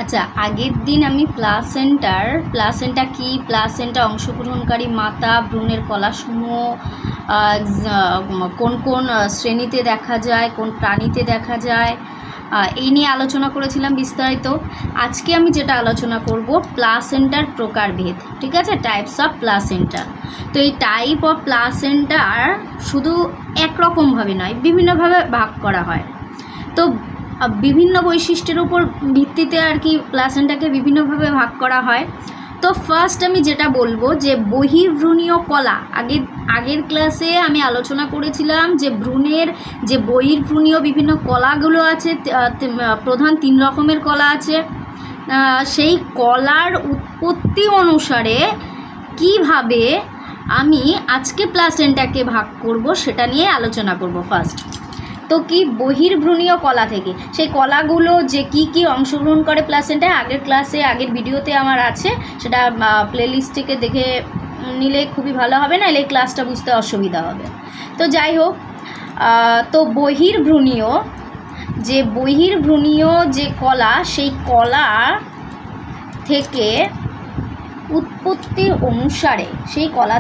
আচ্ছা, আগের দিন আমি প্লাসেন্টা কি, প্লাসেন্টা অংশগ্রহণকারী মাতা, ভ্রূণের কলাসমূহ কোন কোন শ্রেণীতে দেখা যায়, কোন প্রাণীতে দেখা যায়, এই নিয়ে আলোচনা করেছিলাম বিস্তারিত। আজকে আমি যেটা আলোচনা করব প্লাসেন্টার প্রকারভেদ, ঠিক আছে, টাইপস অফ প্লাসেন্টা। তো এই টাইপ অফ প্লাসেন্টার শুধু একরকমভাবে নয়, বিভিন্নভাবে ভাগ করা হয়। তো বিভিন্ন বৈশিষ্ট্যের উপর ভিত্তিতে আর কি প্লাসেন্টাকে বিভিন্নভাবে ভাগ করা হয়। তো ফার্স্ট আমি যেটা বলবো যে বহির্ভ্রূণীয় কলা, আগের ক্লাসে আমি আলোচনা করেছিলাম যে ভ্রূণের যে বহির্ভ্রূণীয় বিভিন্ন কলাগুলো আছে, প্রধান 3 রকমের কলা আছে। সেই কলার উৎপত্তি অনুসারে কিভাবে আমি আজকে প্লাসেন্টাকে ভাগ করব সেটা নিয়ে আলোচনা করব ফার্স্ট। তো কি বহির্ভ্রূণীয় কলা থেকে সেই কলাগুলো যে কি অংশগ্রহণ করে প্লাসেন্টায়, আগের ভিডিওতে আমার আছে, সেটা প্লেলিস্ট থেকে দেখে নিলে খুবই ভালো হবে, না এলে ক্লাসটা বুঝতে অসুবিধা হবে। তো যাই হোক, তো বহির্ভ্রূণীয় যে কলা, সেই কলা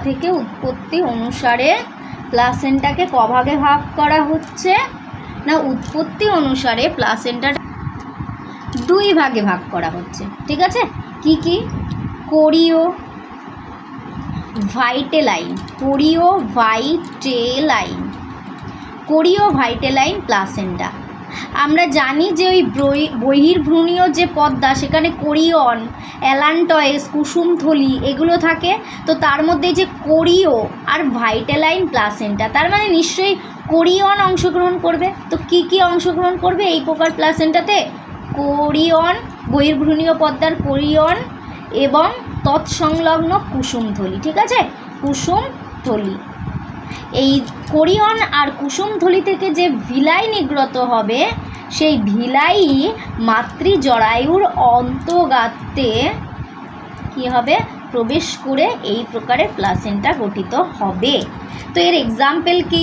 থেকে উৎপত্তি অনুসারে প্লাসেন্টাকে কভাগে ভাগ করা হচ্ছে না, উৎপত্তি অনুসারে প্লাসেন্টা 2 ভাগে ভাগ করা হচ্ছে, ঠিক আছে। কি কোরিও ভাইটেলাইন প্লাসেন্টা। আমরা জানি যে ওই বহির্ভ্রূণীয় যে পর্দা, সেখানে কোরিয়ন, অ্যালান্টয়েস, কুসুমথলি এগুলো থাকে। তো তার মধ্যে যে কোরিও আর ভাইটেলাইন প্লাসেন্টা, তার মানে নিশ্চয়ই কোরিয়ন অংশগ্রহণ করবে। তো কি অংশগ্রহণ করবে এই প্রকার প্লাসেন্টাতে? কোরিয়ন, বহির্ভ্রূণীয় পর্দার কোরিয়ন এবং তৎসংলগ্ন কুসুমথলি, ঠিক আছে, কুসুমথলি। এই কোরিয়ন আর কুসুমথলি থেকে যে ভিলাই নির্গত হবে, সেই ভিলাই মাতৃজরায়ুর অন্তঃগাত্রে কি হবে? প্রবেশ করে এই প্রকারের প্লাসেন্টা গঠিত হবে। তো এর এক্সাম্পল কি?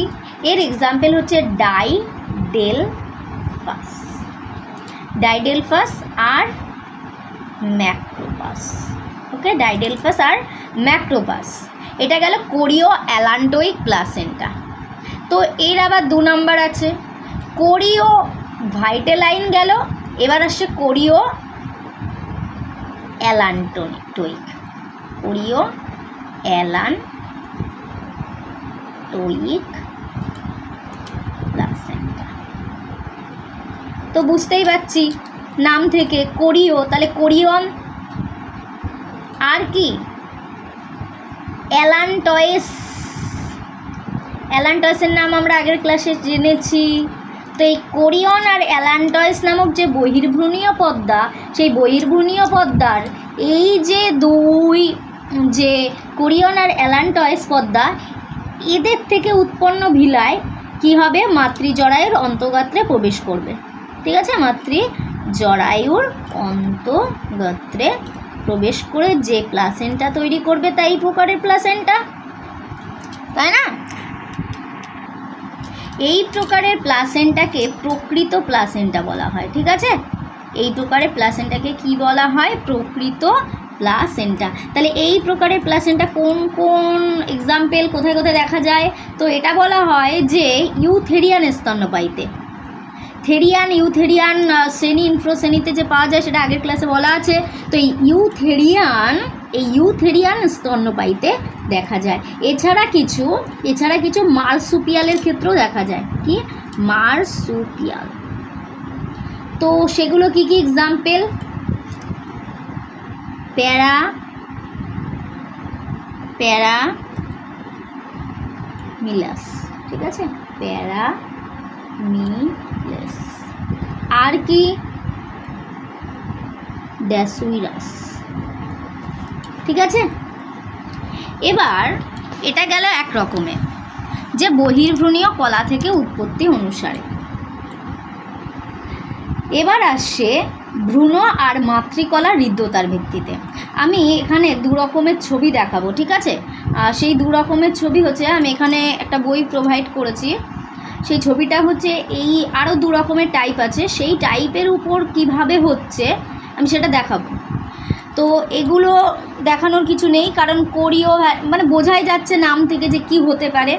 এর এক্সাম্পল হচ্ছে ডাইডেলফাস আর ম্যাক্রোপাস। ওকে, ডাইডেলফাস আর ম্যাক্রোপাস, এটা গেল কোরিও অ্যালান্টোইক প্লাসেন্টা। তো এর আবার 2 নাম্বার আছে, কোরিও ভাইটেলাইন গেল, এবার আসছে কোরিও অ্যালান্টোইক প্লাসেন্টা। তো বুঝতেই পারছি নাম থেকে কোরিও, তাহলে কোরিয়ন আর কি অ্যালান্টয়েসের নাম আমরা আগের ক্লাসে জেনেছি। তো এই কোরিয়ন আর অ্যালান্টয়েস নামক যে বহির্ভ্রূণীয় পর্দা, সেই বহির্ভ্রূণীয় পর্দার এই যে 2 যে কোরিয়ন আর অ্যালান্টয়েস পর্দা, এদের থেকে উৎপন্ন ভিলাই কি হবে? মাতৃজরায়ুর অন্তঃগাত্রে প্রবেশ করবে, ঠিক আছে, মাতৃজরায়ুর অন্তঃগাত্রে প্রবেশ করে যে প্লাসেন্টা তৈরি করবে, তাই প্রকারের প্লাসেন্টা, তাই না? এই প্রকারের প্লাসেন্টাকে প্রকৃত প্লাসেন্টা বলা হয়, ঠিক আছে। এই প্রকারের প্লাসেন্টাকে কি বলা হয়? প্রকৃত প্লাসেন্টা। তাহলে এই প্রকারের প্লাসেন্টা কোন কোন এক্সাম্পল কোথায় কোথায় দেখা যায়? তো এটা বলা হয় যে ইউথেরিয়ান স্তন্যপায়ীতে, ইউথেরিয়ান শ্রেণী, ইনফ্রোশ্রেণীতে যে পাওয়া যায়, সেটা আগের ক্লাসে বলা আছে। তো এই ইউথেরিয়ান স্তন্যপায়ীতে দেখা যায়। এছাড়া কিছু মার্সুপিয়ালের ক্ষেত্রেও দেখা যায়। কি মার্সুপিয়াল? তো সেগুলো কি এক্সাম্পল? প্যারামিলাস, ঠিক আছে, প্যারামিলাস। আর কি? ড্যাসুইরাস, ঠিক আছে। এবার এটা গেল এক রকমের, যে বহির্ভ্রূণীয় কলা থেকে উৎপত্তি অনুসারে। এবার আসছে ভ্রূণ আর মাতৃকলা হৃদ্যতার ভিত্তিতে। আমি এখানে 2 রকমের ছবি দেখাবো, ঠিক আছে। সেই 2 রকমের ছবি হচ্ছে, আমি এখানে একটা বই প্রোভাইড করেছি, সেই ছবিটা হচ্ছে এই, আরও 2 রকমের টাইপ আছে, সেই টাইপের উপর কিভাবে হচ্ছে আমি সেটা দেখাবো। তো এগুলো দেখানোর কিছু নেই, কারণ কোরীয় মানে বোঝাই যাচ্ছে নাম থেকে যে কি হতে পারে।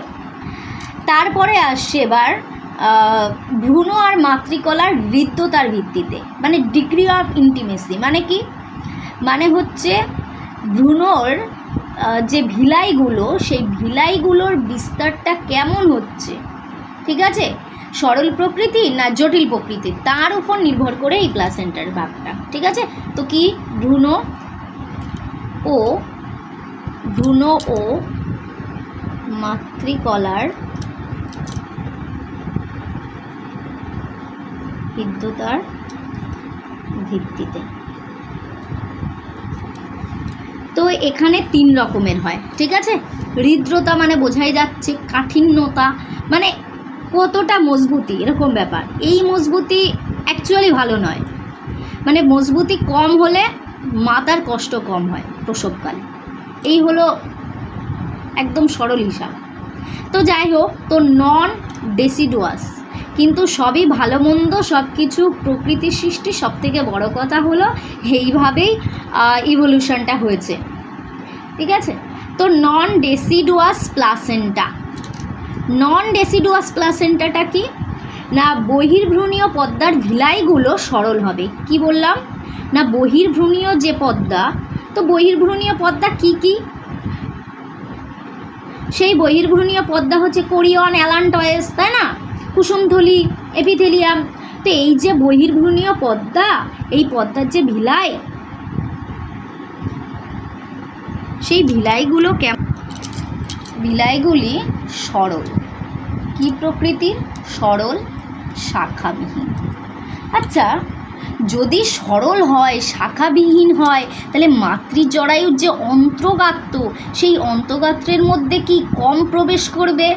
তারপরে আসছে এবার ভ্রূণ আর মাতৃকলার হৃদ্যতার ভিত্তিতে, মানে ডিগ্রি অফ ইন্টিমেসি। মানে কি, মানে হচ্ছে ভ্রূণর যে ভিলাইগুলো, সেই ভিলাইগুলোর বিস্তারটা কেমন হচ্ছে, ঠিক আছে, সরল প্রকৃতি না জটিল প্রকৃতি, তার উপর নির্ভর করে এই প্লাসেন্টার ভাগটা, ঠিক আছে। তো কি ভ্রূণ ও মাতৃকলার হৃদ্যতার ভিত্তিতে। তো এখানে 3 রকমের হয়, ঠিক আছে। হৃদ্রতা মানে বোঝাই যাচ্ছে কাঠিন্যতা, মানে কতটা মজবুতি, এরকম ব্যাপার। এই মজবুতি অ্যাকচুয়ালি ভালো নয়, মানে মজবুতি কম হলে মাতার কষ্ট কম হয় প্রসবকালে, এই হলো একদম সরল হিসাব। তো যাই হোক, তো নন ডেসিডুয়াস, কিন্তু সবই ভালো মন্দ, সব কিছু প্রকৃতির সৃষ্টি। সব থেকে বড় কথা হলো এইভাবেই ইভলিউশনটা হয়েছে, ঠিক আছে। তো নন ডেসিডুয়াস প্লাসেন্টাটা কি না, বহির্ভ্রূণীয় পদ্মার ভিলাইগুলো সরল হবে। কি বললাম না, বহির্ভ্রূণীয় যে পদ্মা, তো বহির্ভ্রূণীয় পদ্মা কি কি, সেই বহির্ভ্রূণীয় পদ্মা হচ্ছে কোরিয়ন, অ্যালান্টয়েস, তাই না, কুসুমথলি, এপিথেলিয়াম। তো এই যে বহির্ভ্রূণীয় পদ্মা, এই পদ্মার যে ভিলাই, সেই ভিলাইগুলি সরল। কি প্রকৃতির? সরল, শাখাবিহীন। আচ্ছা, যদি সরল হয়, শাখাবিহীন হয়, তাহলে মাতৃজরায়ুর যে অন্ত্রগাত্র, সেই অন্ত্রগাত্রের মধ্যে কি কম প্রবেশ করবে,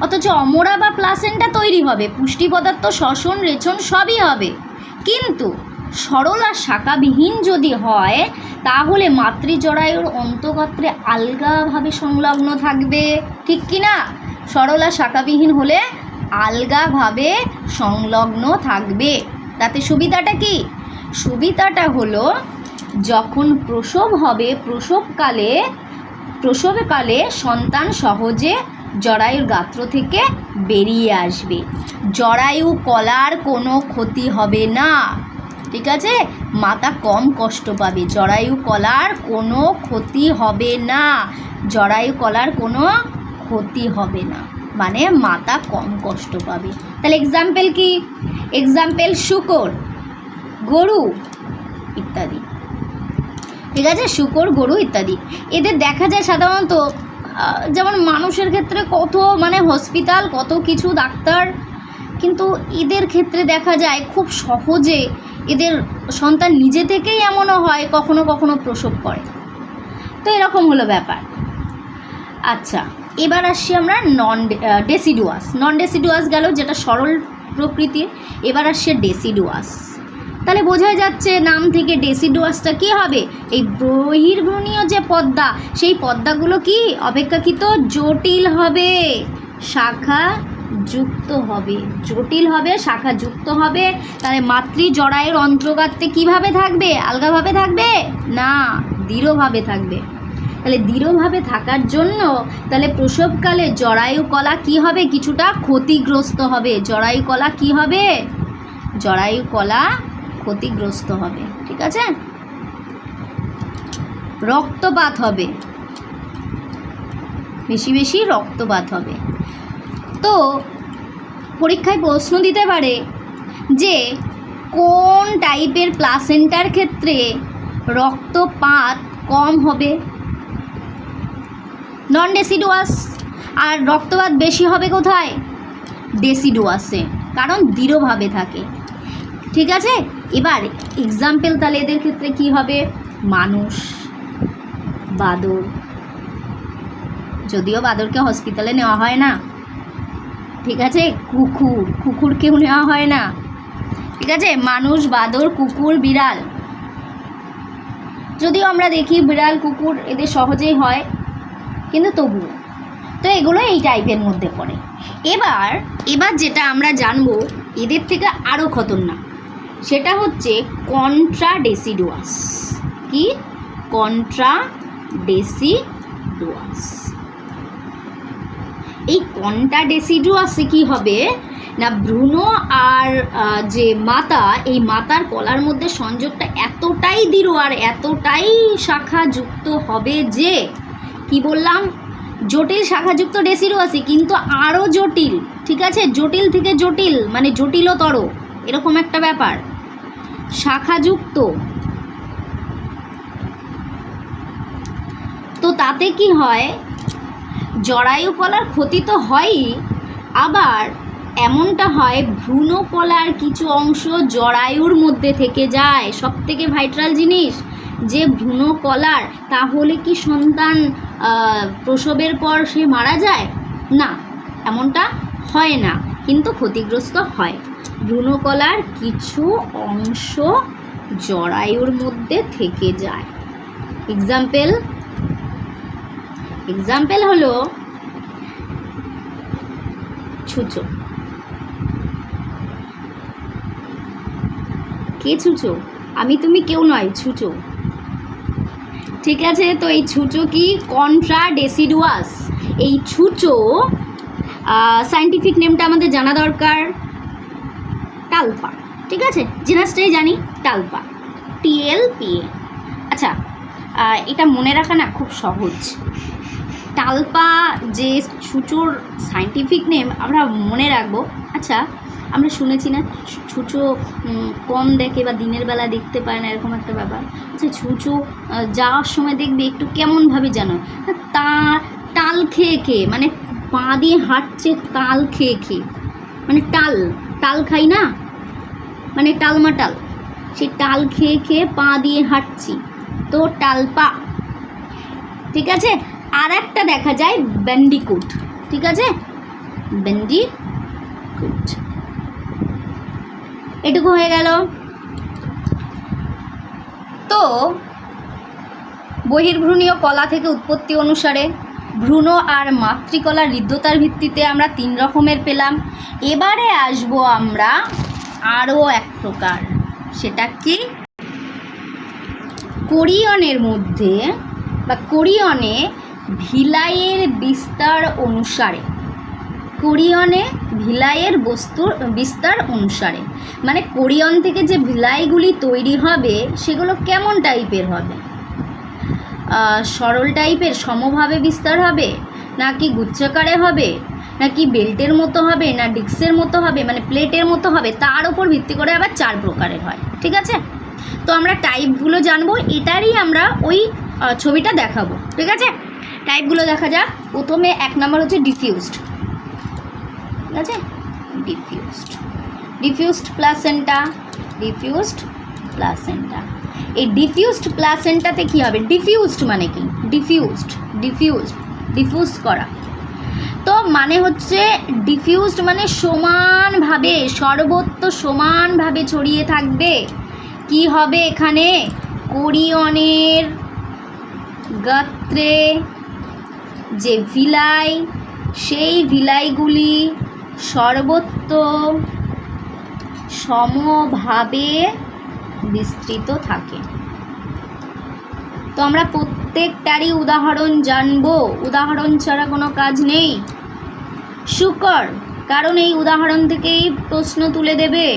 অথচ অমরা বা প্লাসেন্টা তৈরি হবে, পুষ্টি পদার্থ, শ্বসন, রেচন সবই হবে। কিন্তু সরল আর শাখাবিহীন যদি হয়, তাহলে মাতৃজরায়ুর অন্তঃগাত্রে আলগাভাবে সংলগ্ন থাকবে, ঠিক কি না? সরল আর শাখাবিহীন হলে আলগাভাবে সংলগ্ন থাকবে। তাতে সুবিধাটা কি? সুবিধাটা হলো যখন প্রসব হবে, প্রসবকালে সন্তান সহজে জরায়ুর গাত্র থেকে বেরিয়ে আসবে, জরায়ু কলার কোনো ক্ষতি হবে না, ঠিক আছে। মাতা কম কষ্ট পাবে, জরায়ু কলার কোনো ক্ষতি হবে না, জরায়ু কলার কোনো ক্ষতি হবে না, মানে মাতা কম কষ্ট পাবে। তাহলে এক্সাম্পল কি? এক্সাম্পল শূকর, গরু ইত্যাদি, ঠিক আছে, শূকর, গরু ইত্যাদি। এদের দেখা যায় সাধারণত, যেমন মানুষের ক্ষেত্রে কত মানে হসপিটাল, কত কিছু ডাক্তার, কিন্তু এদের ক্ষেত্রে দেখা যায় খুব সহজে এদের সন্তান নিজে থেকেই এমনও হয় কখনো কখনো প্রসব করে। তো এরকম হলো ব্যাপার। আচ্ছা, এবার আসছি আমরা নন ডেসিডুয়াস গেল, যেটা সরল প্রকৃতির। এবার আসছে ডেসিডুয়াস। তাহলে বোঝাই যাচ্ছে নাম থেকে ডেসিডুয়াসটা কী হবে, এই বহির্ভ্রূণীয় যে পদ্মা, সেই পদ্মাগুলো কি অপেক্ষাকৃত জটিল হবে, শাখা যুক্ত হবে, জটিল হবে, শাখা যুক্ত হবে। তাহলে মাতৃজরায়ুর অন্ত্রগাত্রে কীভাবে থাকবে? আলগাভাবে থাকবে না, দৃঢ়ভাবে থাকবে। তাহলে দৃঢ়ভাবে থাকার জন্য তাহলে প্রসবকালে জরায়ু কলা কী হবে? কিছুটা ক্ষতিগ্রস্ত হবে। জরায়ু কলা কী হবে? জরায়ু কলা ক্ষতিগ্রস্ত হবে, ঠিক আছে। রক্তপাত হবে, বেশি বেশি রক্তপাত হবে। তো পরীক্ষায় প্রশ্ন দিতে পারে যে কোন টাইপের প্লাসেন্টার ক্ষেত্রে রক্তপাত কম হবে? নন ডেসিডুয়াস। আর রক্তপাত বেশি হবে কোথায়? ডেসিডুয়াসে, কারণ দৃঢ়ভাবে থাকে, ঠিক আছে। এবার এক্সাম্পল তাহলে এদের ক্ষেত্রে কি হবে? মানুষ, বাদর, যদিও বাদরকে হসপিটালে নেওয়া হয় না, ঠিক আছে। কুকুরকেও নেওয়া হয় না, ঠিক আছে। মানুষ, বাদর, কুকুর, বিড়াল, যদিও আমরা দেখি বিড়াল, কুকুর এদের সহজেই হয়, কিন্তু তবুও। তো এগুলো এই টাইপের মধ্যে পড়ে। এবার যেটা আমরা জানবো এদের থেকে আরও খতরনাক, সেটা হচ্ছে কন্ট্রাডেসিডুয়াস। কি? কন্ট্রাডেসিডুয়াস। এই কন্ট্রাডেসিডুয়াসে কি হবে না, ভ্রূণ আর যে মাতা, এই মাতার কলার মধ্যে সংযোগটা এতটাই দৃঢ় আর এতটাই শাখাযুক্ত হবে যে, কি বললাম, জটিল শাখাযুক্ত ডেসিডুয়াসই, কিন্তু আরও জটিল। ঠিক আছে, জটিল থেকে জটিল, মানে জটিলতর, এরকম একটা ব্যাপার। শাখাযুক্ত, তো তাতে কি হয়, জরায়ু কলার ক্ষতি তো হয়ই, আবার এমনটা হয় ভ্রূণ কলার কিছু অংশ জরায়ুর মধ্যে থেকে যায়। সব থেকে ভাইটাল জিনিস যে ভ্রূণ কলার, তাহলে কি সন্তান প্রসবের পর সে মারা যায়? না, এমনটা হয় না, কিন্তু ক্ষতিগ্রস্ত হয়। ভ্রূণ কলার কিছু অংশ জরায়ুর মধ্যে থেকে যায়। এক্সাম্পল হলো ছুঁচো। কে ছুঁচো? আমি তুমি কেউ নয়, ছুঁচো। ঠিক আছে, তো এই ছুঁচো কি? কন্ট্রাডেসিডুয়াস। এই ছুঁচো সায়েন্টিফিক নেমটা আমাদের জানা দরকার, টালপা। ঠিক আছে, জিনাসটাই জানি, টালপা, TLPA। আচ্ছা, এটা মনে রাখা না খুব সহজ। টালপা যে ছুঁচোর সায়েন্টিফিক নেম আমরা মনে রাখবো। আচ্ছা, আমরা শুনেছি না ছুঁচো কম দেখে বা দিনের বেলা দেখতে পায় না, এরকম একটা ব্যাপার। আচ্ছা, ছুঁচো যাওয়ার সময় দেখবে একটু কেমনভাবে জানো, টাল খেয়ে খেয়ে, মানে পা দিয়ে হাঁটছে তাল খেয়ে খেয়ে, মানে টাল খাই না, মানে টালমাটাল, সেই টাল খেয়ে খেয়ে পা দিয়ে হাঁটছি, তো টালপা। ঠিক আছে, আর একটা দেখা যায় ব্যান্ডিকুট। ঠিক আছে, ব্যান্ডিকুট। এটুকু হয়ে গেল। তো বহির্ভ্রূণীয় কলা থেকে উৎপত্তি অনুসারে ভ্রূণ আর মাতৃকলার হৃদ্যতার ভিত্তিতে আমরা 3 রকমের পেলাম। এবারে আসবো আমরা আরও এক প্রকার, সেটা কি? কোরিয়নের মধ্যে বা কোরিয়নে ভিলাইয়ের বিস্তার অনুসারে, কোরিয়নে ভিলাইয়ের বিস্তার অনুসারে, মানে কোরিয়ন থেকে যে ভিলাইগুলি তৈরি হবে সেগুলো কেমন টাইপের হবে? সরল টাইপের, সমভাবে বিস্তার হবে, নাকি গুচ্ছাকারে হবে, নাকি বেল্টের মতো হবে, না ডিস্কের মতো হবে, মানে প্লেটের মতো হবে, তার উপর ভিত্তি করে আবার 4 প্রকারের হয়। ঠিক আছে, তো আমরা টাইপগুলো জানবো, এটারই আমরা ওই ছবিটা দেখাবো। ঠিক আছে, টাইপগুলো দেখা যাক। প্রথমে 1 নম্বর হচ্ছে ডিফিউজড। ঠিক আছে, ডিফিউজড প্লাসেন্টা। এই ডিফিউজড প্লাসেন্টাতে কি হবে? ডিফিউজড মানে কি? ডিফিউজ করা। তো মানে হচ্ছে ডিফিউজড মানে সমানভাবে, সর্বত্র সমানভাবে ছড়িয়ে থাকবে। কি হবে এখানে? কোরিয়নের গাত্রে যে ভিলাই, সেই ভিলাইগুলি সর্বত্র সমভাবে বিস্তৃত থাকে। তো আমরা প্রত্যেকটারই উদাহরণ জানবো, উদাহরণ ছাড়া কোনো কাজ নেই। শুকর, কারণ এই উদাহরণ থেকেই প্রশ্ন তুলে দেবে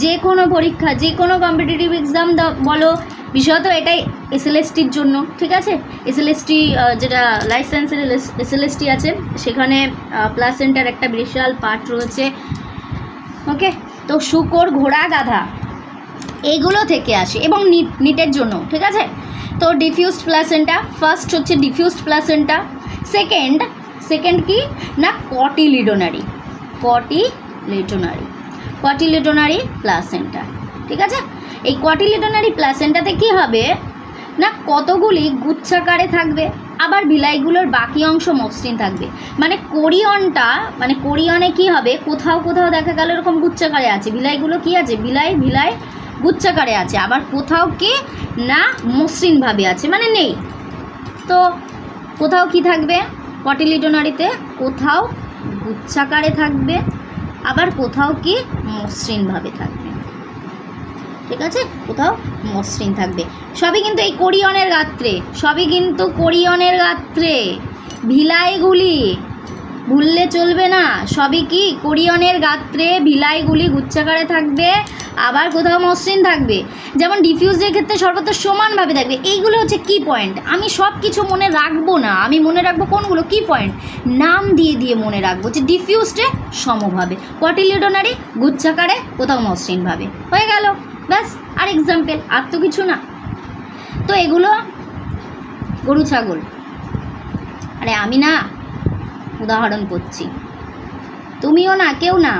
যে কোনো পরীক্ষা, যে কোনো কম্পিটিটিভ এক্সাম বলো, বিশেষত এটাই SLSTর জন্য। ঠিক আছে, SLST যেটা লাইফ সায়েন্সের SLST আছে, সেখানে প্লাসেন্টার একটা বিশাল পার্ট রয়েছে। ওকে, তো শুকর, ঘোড়া, গাধা এগুলো থেকে আসে, এবং নিটের জন্য। ঠিক আছে, তো ডিফিউজড প্লাসেন্টা, ফার্স্ট হচ্ছে ডিফিউজড প্লাসেন্টা। সেকেন্ড কি না কটিলিডোনারি প্লাসেন্টা। ঠিক আছে, এই কটিলিডোনারি প্লাসেন্টাতে কি হবে না, কতগুলি গুচ্ছাকারে থাকবে, আবার ভিলাইগুলোর বাকি অংশ মসৃণ থাকবে। মানে কোরিয়নে কি হবে, কোথাও কোথাও দেখা গেল এরকম গুচ্ছাকারে আছে, ভিলাইগুলো কি আছে, ভিলাই গুচ্ছাকারে আছে, আবার কোথাও কি না মসৃণভাবে আছে, মানে নেই। তো কোথাও কি থাকবে কটিলিডোনারিতে? কোথাও গুচ্ছাকারে থাকবে, আবার কোথাও কি মসৃণভাবে থাকবে। ঠিক আছে, কোথাও মসৃণ থাকবে। সবই কিন্তু এই কোরিয়নের গাত্রে, সবই কিন্তু কোরিয়নের গাত্রে, ভিলাইগুলি ভুললে চলবে না। সবই কি কোরিয়নের গাত্রে, ভিলাইগুলি গুচ্ছাকারে থাকবে, আবার কোথাও মসৃণ থাকবে। যেমন ডিফিউজের ক্ষেত্রে সর্বত্র সমানভাবে থাকবে। এইগুলো হচ্ছে কি পয়েন্ট। আমি সব কিছু মনে রাখবো না, আমি মনে রাখবো কোনগুলো কি পয়েন্ট, নাম দিয়ে দিয়ে মনে রাখবো। যে ডিফিউজডে সমভাবে, কটিলিডোনারি গুচ্ছাকারে, কোথাও মসৃণভাবে, হয়ে গেল ব্যাস। আর এক্সাম্পল, আর তো কিছু না। তো এগুলো গরু ছাগল, আরে আমি না উদাহরণ করছি, তুমিও না, কেউ না।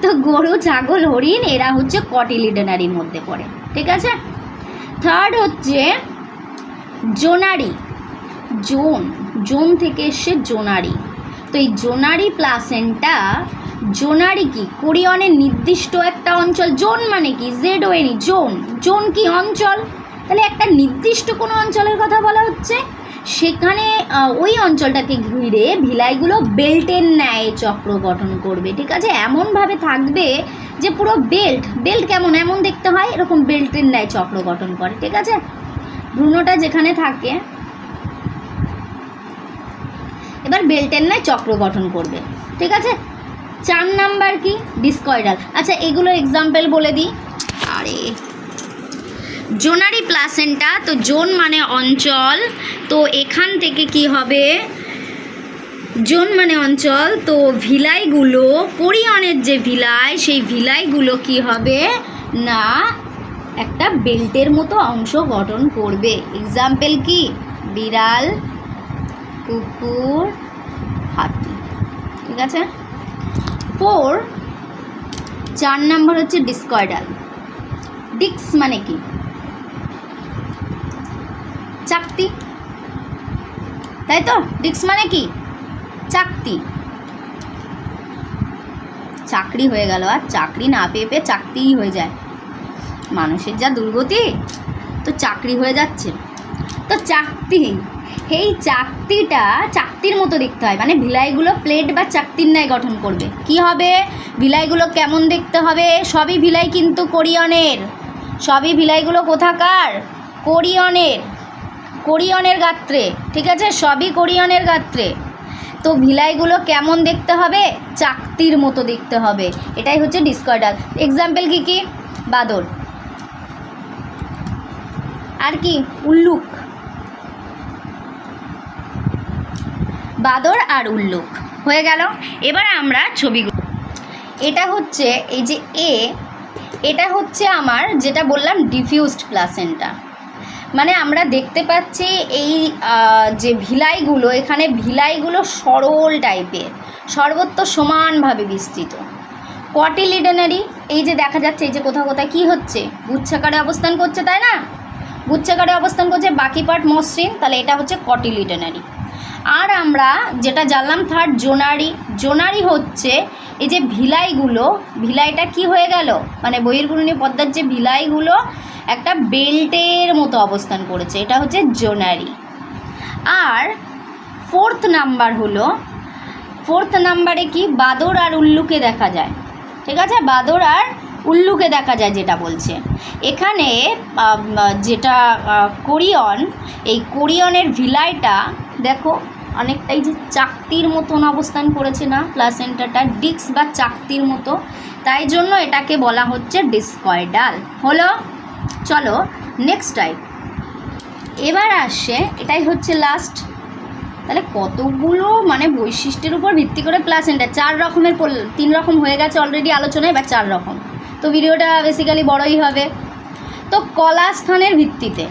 তো গরু ছাগল হরিণ এরা হচ্ছে কটিলিডোনারির মধ্যে পড়ে, ঠিক আছে। থার্ড হচ্ছে জোনারি, জোন, জোন থেকে এসছে জোনারি। তো এই জোনারি প্লাসেন্টা, জোনারি কি কোরিয়নের নির্দিষ্ট একটা অঞ্চল। জোন মানে কি, ZON, জোন, জোন কি অঞ্চল, তাহলে একটা নির্দিষ্ট কোনো অঞ্চলের কথা বলা হচ্ছে। সেখানে ওই অঞ্চলটাকে ঘিরে ভিলাইগুলো বেল্টের ন্যায় চক্র গঠন করবে, ঠিক আছে। এমনভাবে থাকবে যে পুরো বেল্ট, বেল্ট কেমন এমন দেখতে হয়, এরকম বেল্টের ন্যায় চক্র গঠন করে, ঠিক আছে। ভ্রূণটা যেখানে থাকে এবার বেল্টের ন্যায় চক্র গঠন করবে, ঠিক আছে। 4 নাম্বার কি, ডিস্কয়েডাল। আচ্ছা এগুলো এক্সাম্পল বলে দিই। আরে জোনারি প্লাসেন্টা, তো জোন মানে অঞ্চল, তো এখান থেকে কি হবে, জোন মানে অঞ্চল, তো ভিলাইগুলো, কোরিয়নের যে ভিলাই, সেই ভিলাইগুলো কি হবে না একটা বেল্টের মতো অংশ গঠন করবে। এক্সাম্পল কি, বিড়াল, কুকুর, হাতি, ঠিক আছে। 4 নাম্বার হচ্ছে ডিস্কয়েডাল। ডিক্স মানে কি, চাকতি, তাই তো। ডিক্স মানে কি, চাকতি, চাকরি হয়ে গেল। আর চাকরি না পেয়ে পেয়ে চাকরিই হয়ে যায়, মানুষের যা দুর্গতি, তো চাকরি হয়ে যাচ্ছে। তো চাকতি, এই চাকতিটা চাকতির মতো দেখতে হয়, মানে ভিলাইগুলো প্লেট বা চাকতির ন্যায় গঠন করবে। কি হবে, ভিলাইগুলো কেমন দেখতে হবে, সবই ভিলাই কিন্তু কোরিয়নের, সবই ভিলাইগুলো কোথাকার, কোরিয়নের, কোরিয়নের গাত্রে, ঠিক আছে, সবই কোরিয়নের গাত্রে। তো ভিলাইগুলো কেমন দেখতে হবে, চাকতির মতো দেখতে হবে, এটাই হচ্ছে ডিস্কয়েডাল। এক্সাম্পল কি কি, বাদর, আর কি উল্লুক, বাদর আর উল্লুক, হয়ে গেল। এবার আমরা ছবিগুলো, এটা হচ্ছে এই যে এটা হচ্ছে আমার যেটা বললাম ডিফিউজড প্লাসেন্টা, মানে আমরা দেখতে পাচ্ছি এই যে ভিলাইগুলো, এখানে ভিলাইগুলো সরল টাইপের, সর্বত্র সমানভাবে বিস্তৃত। কটিলিডোনারি, এই যে দেখা যাচ্ছে এই যে কোথাও কোথায় কী হচ্ছে, গুচ্ছাকারে অবস্থান করছে, তাই না, গুচ্ছাকারে অবস্থান করছে, বাকি পার্ট মসৃণ, তাহলে এটা হচ্ছে কটিলিডোনারি। আর আমরা যেটা জানলাম থার্ড, জোনারি। জোনারি হচ্ছে এই যে ভিলাইগুলো, ভিলাইটা কি হয়ে গেল, মানে বহির্গুণনী পদ্মার যে ভিলাইগুলো একটা বেল্টের মতো অবস্থান করেছে, এটা হচ্ছে জোনারি। আর 4th নাম্বার হলো, 4th নাম্বারে কি, বাদর আর উল্লুকে দেখা যায়, ঠিক আছে, বাদর আর উল্লুকে দেখা যায়, যেটা বলছে এখানে যেটা কোরিয়ন, এই কোরিয়নের ভিলাইটা দেখো অনেকটাই যে চাকতির মতন অবস্থান করেছে না, প্লাসেন্টাটা ডিক্স বা চাকতির মতো, তাই জন্য এটাকে বলা হচ্ছে ডিস্কয়েডাল। হলো, চলো নেক্সট টাইপ। এবার আসছে, এটাই হচ্ছে লাস্ট। তাহলে কতগুলো মানে বৈশিষ্ট্যের উপর ভিত্তি করে প্লাসেন্টা, 4 রকমের, 3 রকম হয়ে গেছে অলরেডি আলোচনায়, বা 4 রকম, তো ভিডিওটা বেসিক্যালি বড়ই হবে। তো কলাস্থানের ভিত্তিতে,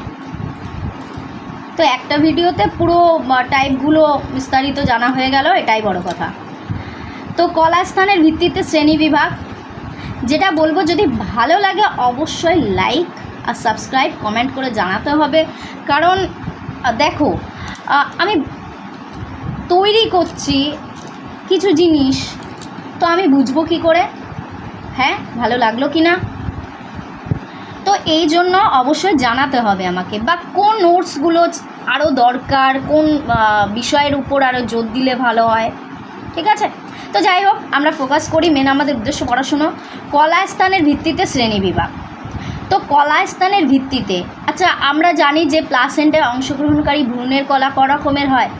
তো একটা ভিডিওতে পুরো টাইপগুলো বিস্তারিত জানা হয়ে গেল, এটাই বড় কথা। তো কলাস্থানের ভিত্তিতে শ্রেণীবিভাগ, যেটা বলবো যদি ভালো লাগে অবশ্যই লাইক আর সাবস্ক্রাইব কমেন্ট করে জানাতে হবে, কারণ দেখো আমি তৈরি করছি কিছু জিনিস, তো আমি বুঝবো কী করে হ্যাঁ ভালো লাগলো কি না, তো এই জন্য অবশ্যই জানাতে হবে আমাকে, বা কোন নোটসগুলো আরও দরকার, কোন বিষয়ের উপর আরও জোর দিলে ভালো হয়, ঠিক আছে। তো যাই হোক, আমরা ফোকাস করি মেন আমাদের উদ্দেশ্য পড়াশুনো। কলাস্থানের ভিত্তিতে শ্রেণীবিভাগ, তো কলাস্থানের ভিত্তিতে, আচ্ছা আমরা জানি যে প্লাসেন্টায় অংশগ্রহণকারী ভ্রূণের কলা ক রকমের হয়?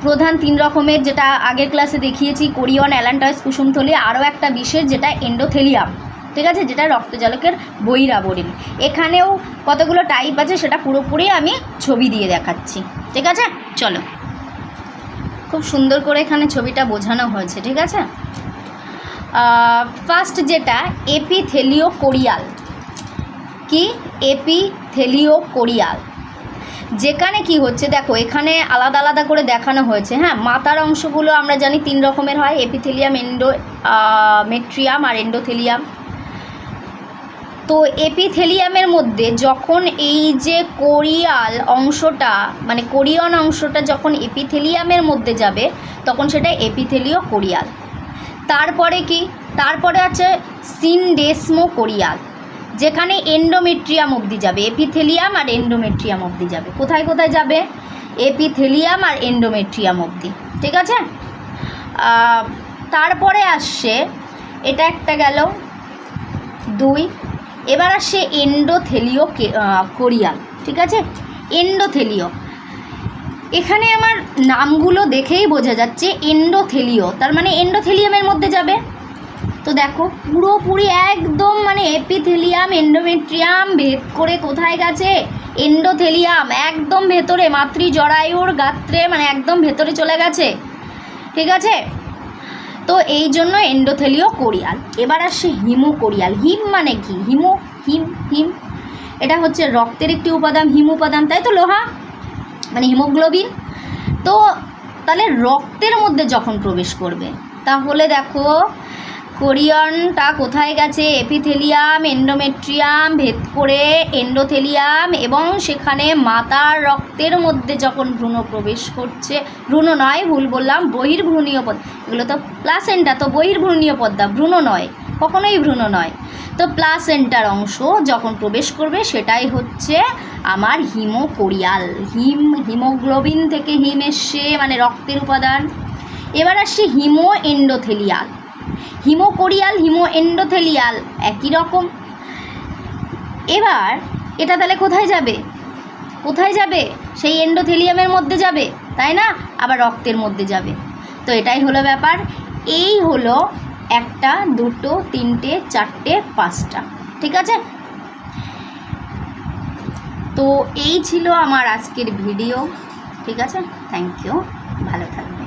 প্রধান 3 রকমের, যেটা আগের ক্লাসে দেখিয়েছি, কোরিয়ন, অ্যালান্টয়েস, কুসুমথলি, আরও একটা বিশেষ যেটা এন্ডোথেলিয়াম, ঠিক আছে, যেটা রক্তজালকের বহিরাবরণ। এখানেও কতগুলো টাইপ আছে সেটা পুরোপুরি আমি ছবি দিয়ে দেখাচ্ছি, ঠিক আছে। চলো, খুব সুন্দর করে এখানে ছবিটা বোঝানো হয়েছে, ঠিক আছে। ফার্স্ট যেটা এপিথেলিওকোরিয়াল, কি এপিথেলিওকোরিয়াল, যেখানে কি হচ্ছে দেখো এখানে আলাদা আলাদা করে দেখানো হয়েছে। হ্যাঁ, মাথার অংশগুলো আমরা জানি 3 রকমের হয়, এপিথেলিয়াম, মেট্রিয়াম আর এন্ডোথেলিয়াম। তো এপিথেলিয়ামের মধ্যে যখন এই যে কোরিয়াল অংশটা, মানে কোরিয়ন অংশটা যখন এপিথেলিয়ামের মধ্যে যাবে তখন সেটা এপিথেলিওকোরিয়াল। তারপরে কি, তারপরে আছে সিনডেসমোকোরিয়াল, যেখানে এন্ডোমেট্রিয়াম অবধি যাবে, এপিথেলিয়াম আর এন্ডোমেট্রিয়াম অবধি যাবে। কোথায় কোথায় যাবে? এপিথেলিয়াম আর এন্ডোমেট্রিয়াম অবধি, ঠিক আছে। তারপরে আসছে, এটা একটা গেল 2, এবার আসছে এন্ডোথেলিও কোরিয়াল, ঠিক আছে। এন্ডোথেলিও, এখানে আমার নামগুলো দেখেই বোঝা যাচ্ছে এন্ডোথেলিও, তার মানে এন্ডোথেলিয়ামের মধ্যে যাবে। তো দেখো পুরোপুরি একদম মানে এপিথেলিয়াম এন্ডোমেট্রিয়াম ভেদ করে কোথায় গেছে? এন্ডোথেলিয়াম, একদম ভেতরে, মাতৃজরায়ুর গাত্রে, মানে একদম ভেতরে চলে গেছে, ঠিক আছে। তো এই জন্য এন্ডোথেলিওকোরিয়াল। এবার আসছে হিমোকোরিয়াল। হিম মানে কি? হিম এটা হচ্ছে রক্তের একটি উপাদান, হিম উপাদান, তাই তো, লোহা মানে হিমোগ্লোবিন। তো তাহলে রক্তের মধ্যে যখন প্রবেশ করবে, তাহলে দেখো কোরিয়নটা কোথায় গেছে? এপিথেলিয়াম এন্ডোমেট্রিয়াম ভেদ করে এন্ডোথেলিয়াম, এবং সেখানে মাতার রক্তের মধ্যে যখন ভ্রূণ প্রবেশ করছে, ভ্রূণ নয়, ভুল বললাম, বহির্ভ্রূণীয় পদ্মা, এগুলো তো প্লাসেন্টা, তো বহির্ভ্রূণীয় পদ্মা, ভ্রূণ নয়, কখনোই ভ্রূণ নয়। তো প্লাসেন্টার অংশ যখন প্রবেশ করবে সেটাই হচ্ছে আমার হিমোকোরিয়াল। হিমোগ্লোবিন থেকে হিম এসছে, মানে রক্তের উপাদান। এবার আসছে হিমো এন্ডোথেলিয়াল। হিমোকোরিয়াল, হিমো এন্ডোথেলিয়াল একই রকম। এবার এটা তাহলে কোথায় যাবে? কোথায় যাবে? সেই এন্ডোথেলিয়ামের মধ্যে যাবে, তাই না? আবার রক্তের মধ্যে যাবে। তো এটাই হলো ব্যাপার। এই হলো 1, 2, 3, 4, 5টা, ঠিক আছে। তো এই ছিল আমার আজকের ভিডিও, ঠিক আছে। থ্যাংক ইউ, ভালো থাকবে।